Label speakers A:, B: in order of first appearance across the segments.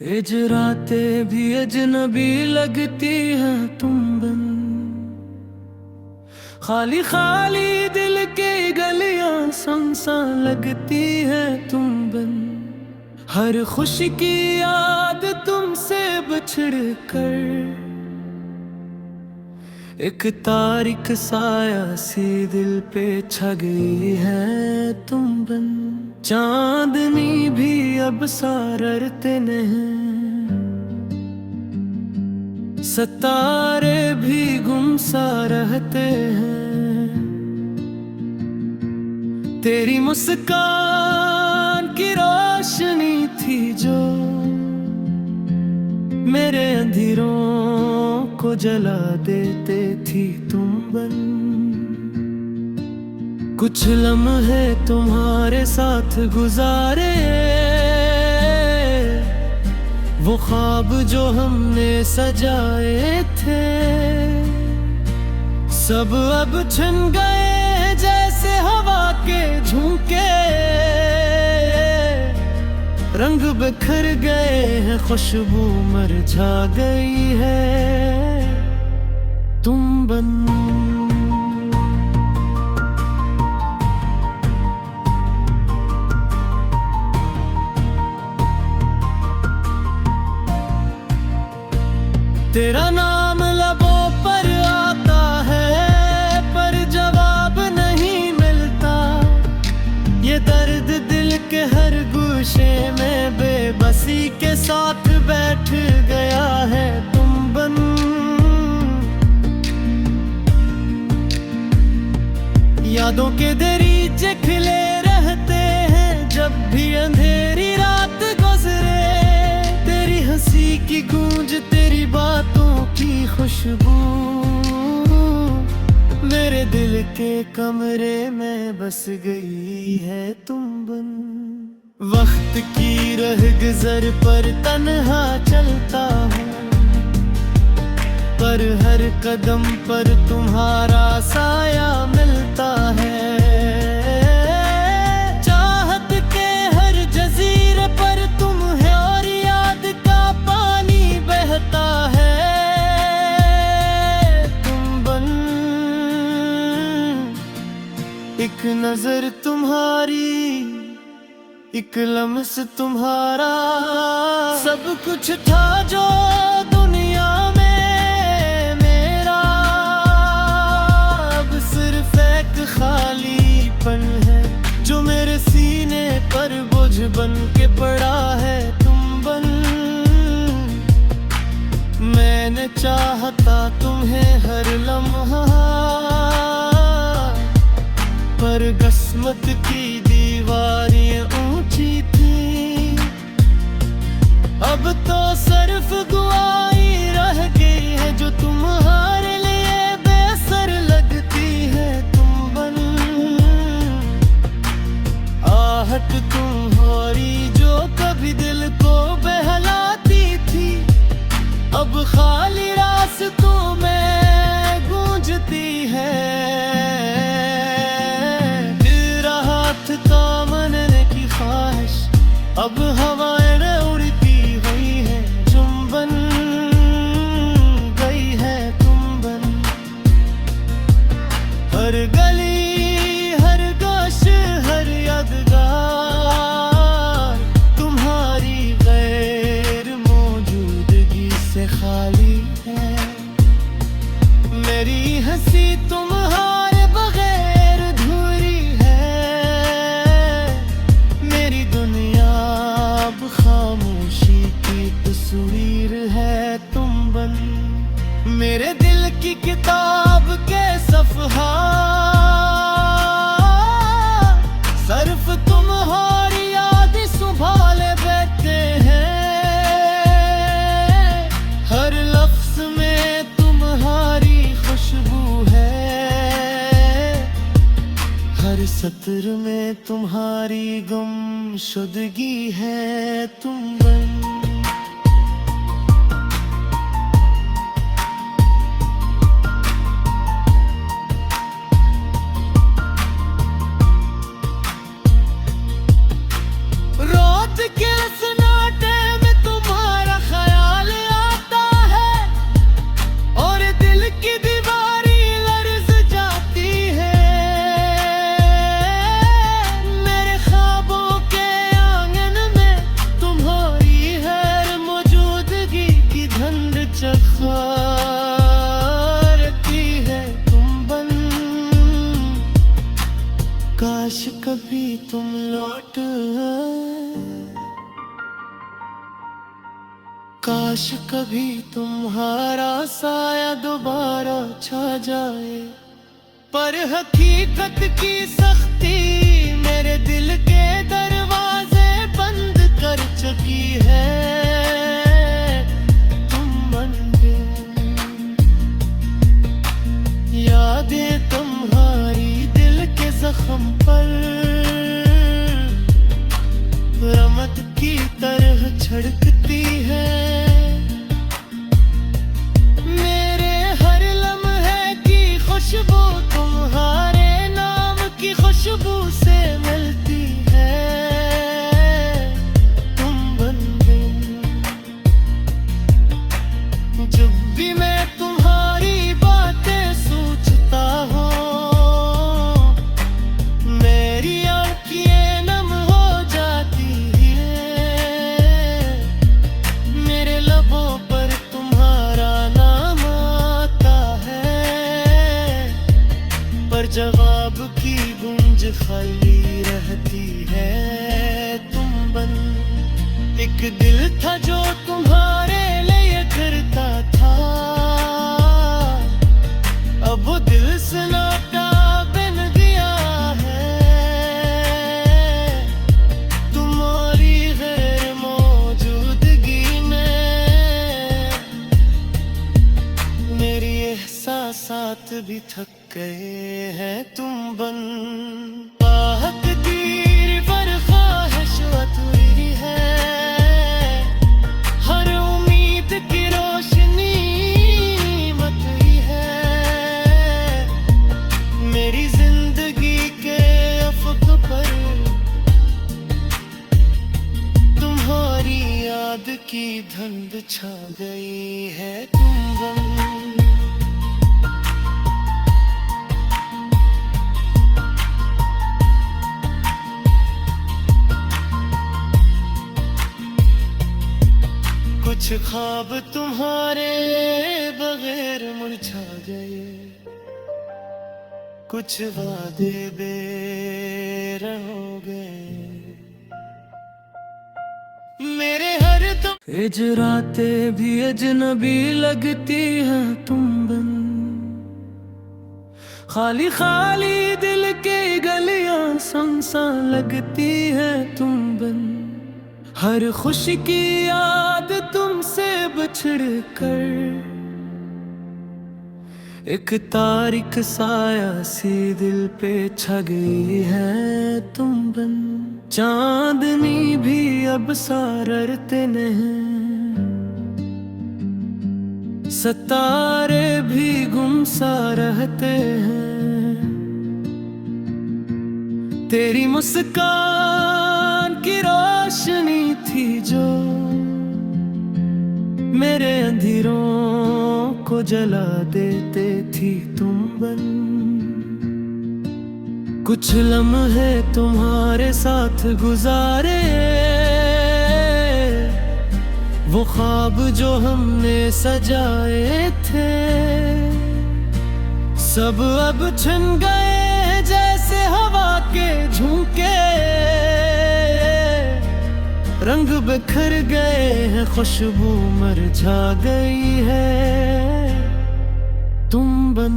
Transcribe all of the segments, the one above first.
A: हिजरातें भी अजनबी लगती हैं तुम बिन, खाली खाली दिल की गलियां सुनसान लगती हैं तुम बिन। हर खुशी की याद तुमसे बिछड़ कर एक तारीख साया सी दिल पे छा गई है तुम बिन। चांदनी भी अब सारते नहीं, सितारे भी गुमसा रहते हैं। तेरी मुस्कान की रोशनी थी जो मेरे अंधेरों को जला देते थी तुम बन। कुछ लम्हे तुम्हारे साथ गुजारे, वो ख्वाब जो हमने सजाए थे सब अब छिन गए जैसे हवा के झोंके। रंग बिखर गए हैं, खुशबू मुरझा गई है तुम बन। तेरा नाम लबों पर आता है पर जवाब नहीं मिलता। ये दर्द दिल के हर गोशे में बेबसी के साथ बैठ गया है तुम बन। यादों के दरीचे खिले रहते हैं जब भी अंधेरी रात गुजरे। तेरी हंसी की गूंज, तेरी बातों की खुशबू मेरे दिल के कमरे में बस गई है तुम बन। वक्त की रहगुजर पर तन्हा चलता हूँ, पर हर कदम पर तुम्हारा साया मिलता है। चाहत के हर जजीरे पर तुम है और याद का पानी बहता है तुम बन। एक नजर तुम्हारी, एक लम्स तुम्हारा, सब कुछ था जो दुनिया में मेरा। अब सिर्फ एक खालीपन है जो मेरे सीने पर बोझ बन के पड़ा है तुम बन। मैंने चाहता तुम्हें हर लम्हा, पर किस्मत की दीवारें ऊंची थी। अब तो सिर्फ दुआई रह गई है जो तुम्हारे लिए बेसर लगती है तुम बन। आहट तुम्हारी जो कभी दिल को बहलाती थी अब खाली रास्तों में गूंजती है। थामने की ख्वाहिश अब हवाएं उड़ती हुई है चुंबन गई है तुम बन। हर गली, हर गोश, हर यादगार तुम्हारी गैर मौजूदगी से खाली है। मेरी हंसी तुम्हारे बगैर अधूरी है। मेरी दुनिया अब खामोशी की तस्वीर है तुम बन। मेरे दिल की किताब के सफ़हा सिर्फ तुम्हारी याद संभाले बैठे हैं। हर लफ्ज़ में तुम्हारी खुशबू है, हर सत्र में तुम्हारी गुमशुदगी है तुम बन। रात के सन्नाटे में तुम्हारा कभी तुम लौट आए, काश कभी तुम्हारा साया दोबारा छा जाए। पर हकीकत की सख्ती मेरे दिल के दरवाजे बंद कर चुकी है। तुम बन गए, यादें तुम्हारी दिल के जख्म पर रमत की तरह छिड़कती है। मेरे हर लम्हे की खुशबू तुम्हारे नाम की खुशबू से मिलती है। तुम बन गई, जब भी मैं तुम्हारी बातें सोचता हूँ मेरी आँखें नम हो जाती है। मेरे लबों पर तुम्हारा नाम आता है, पर जवाब की गूंज खाली रहती है। तुम बन एक दिल था जो तुम्हारे लिए करता था, अब वो दिल से नाता बन गया है। तुम्हारी गैर मौजूदगी में मेरी एहसासात भी थक गए हैं। तुम बन आहत तीर पर ख्वाहिश अधूरी है, हर उम्मीद की रोशनी मत ही है। मेरी जिंदगी के अफ़क़ पर तुम्हारी याद की धुंध छा गई है। तुम बन कुछ ख्वाब तुम्हारे बगैर मुरझा गए, कुछ वादे बेरंग हो गए। मेरे हर तुम हिजराते भी अजनबी लगती हैं। तुम बन खाली खाली दिल के गलियां सुनसान लगती हैं। तुम बन हर खुशी की याद तुमसे बिछड़ कर एक तारीख साया सी दिल पे छा गई है। तुम बन चांदनी भी अब सारते नहीं, सितारे भी गुमसा रहते हैं। तेरी मुस्कान की रोशनी थी जो मेरे अंधेरों को जला देते थी। तुम बन कुछ लम्हे तुम्हारे साथ गुजारे, वो ख्वाब जो हमने सजाए थे सब अब छिन गए जैसे हवा के झोंके। रंग बिखर गए हैं, खुशबू मुरझा गई है। तुम बन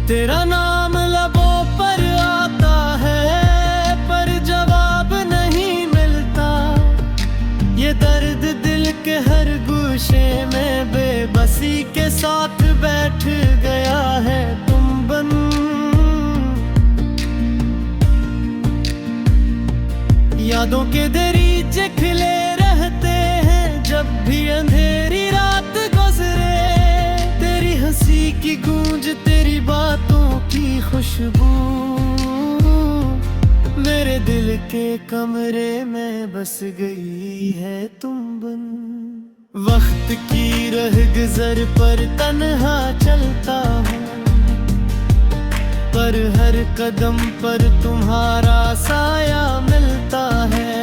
A: तेरा नाम लबों पर आता है, पर जवाब नहीं मिलता। ये दर्द दिल के हर गोशे में बेबसी के साथ बैठ गया है। तुम बन यादों के दरीचे खिले रहते हैं जब भी अंधेरी रात गुजरे। तेरी हंसी की गूंज, तेरी बातों की खुशबू मेरे दिल के कमरे में बस गई है। तुम बन वक्त की रह गुजर पर तन्हा चलता हूँ, पर हर कदम पर तुम्हारा साया मिलता है।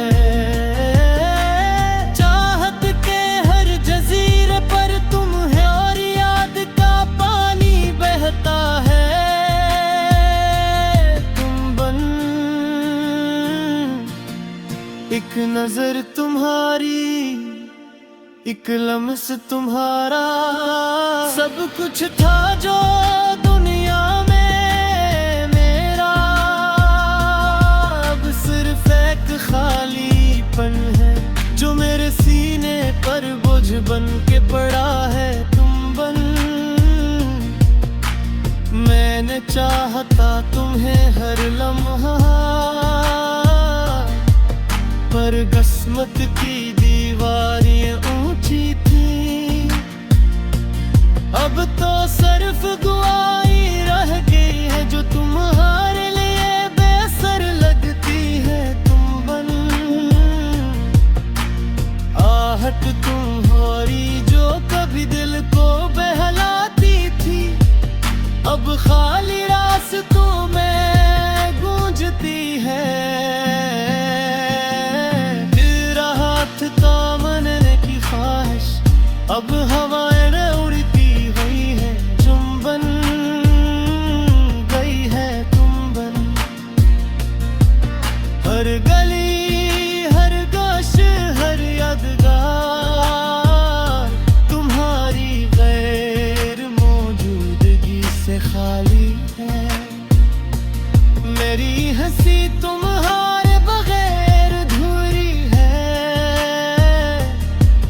A: नजर तुम्हारी, एक लम्स तुम्हारा, सब कुछ था जो दुनिया में मेरा, अब सिर्फ एक खालीपन है जो मेरे सीने पर बोझ बन के पड़ा है। तुम बन, मैंने चाहता तुम्हें हर लम्हा, पर किस्मत की दीवारें ऊंची थी। अब तो सिर्फ गवाही रह गई है जो तुम्हारे लिए बेसर लगती है। तुम बन, आहट तुम्हारी जो कभी दिल को बहलाती थी, अब खाली रास्तों में गूंजती है। तामने की ख्वाहिश अब हवाएं में उड़ती हुई है। तुम बन गई है, तुम बन, हर गली हर गोश हर यादगार तुम्हारी गैर मौजूदगी से खाली है। मेरी हंसी तुम्हारे बगैर अधूरी है,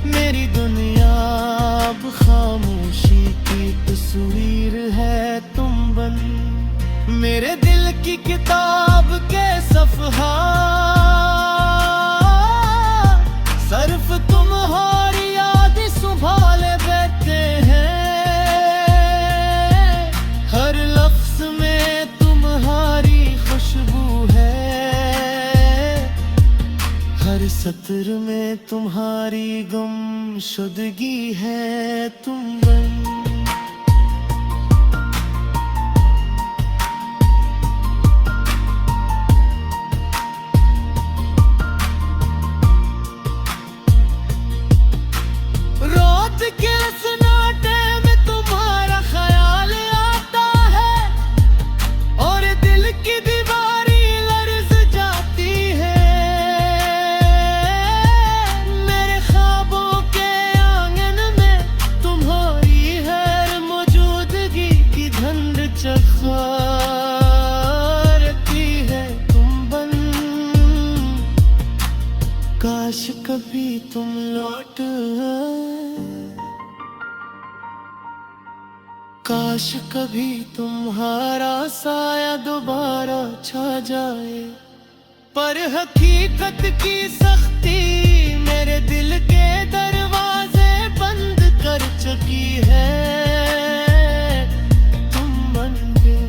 A: मेरी दुनिया अब खामोशी की तस्वीर है। तुम बन, मेरे दिल की किताब के सफ़हा, सिर्फ तुम्हारी याद संभाले बैठे हैं। हर लफ्ज़ में तुम्हारी खुशबू है, हर सत्र में तुम्हारी गुमशुदगी है। तुम बन, रात के सन्नाटे में तुम्हारा ख्याल आता है, और दिल की दीवारी लर्ज़ जाती है। मेरे ख्वाबों के आंगन में तुम्हारी हर मौजूदगी की धुंध चखती है। तुम बन, काश कभी तुम लौट, काश कभी तुम्हारा साया दोबारा छा जाए। पर हकीकत की सख्ती मेरे दिल के दरवाजे बंद कर चुकी है। तुम बन गए,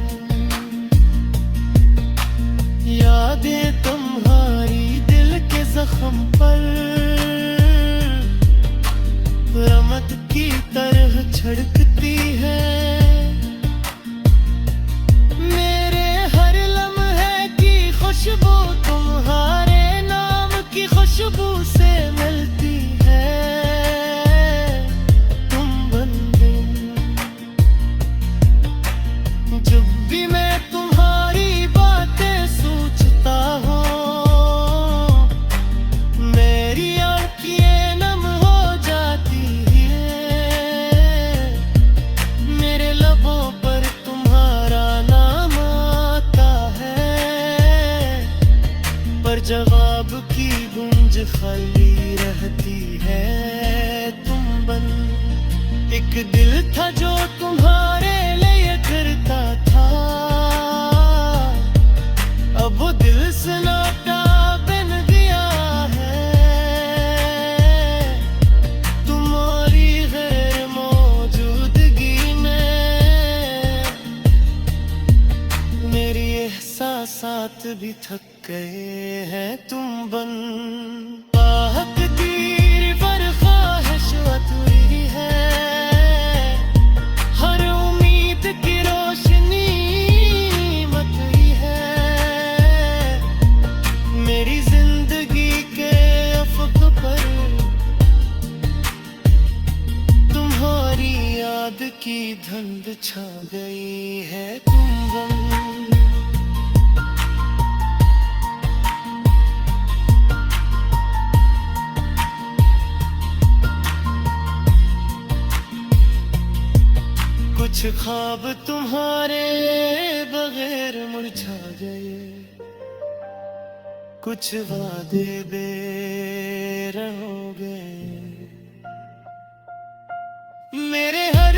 A: यादें तुम्हारी दिल के जख्म पर रमत की तरह छिड़कती है। मेरे हर लम्हे की खुशबू तुम्हारे नाम की खुशबू से मिलती है। तुम बन गई, जब भी मैं तुम्हारी बातें सोचता हूँ, मेरी आँखें नम हो जाती है। मेरे लबों पर तुम्हारा नाम आता है, पर जवाब की गूंज खाली रहती है। तुम बन, एक दिल था जो तुम्हारे लिए करता था, अब वो दिल सन्नाटा बन गया है। तुम्हारी गैर मौजूदगी में मेरी एहसासात भी थक गए हैं। तुम बन, आहट तीर पर ख्वाहिश अधूरी है, हर उम्मीद की रोशनी मत ही है। मेरी जिंदगी के अफ़क़ पर तुम्हारी याद की धुंध छा गई है। तुम बन, कुछ ख्वाब तुम्हारे बगैर मुरझा गए, कुछ वादे बेरंग हो गए। मेरे हर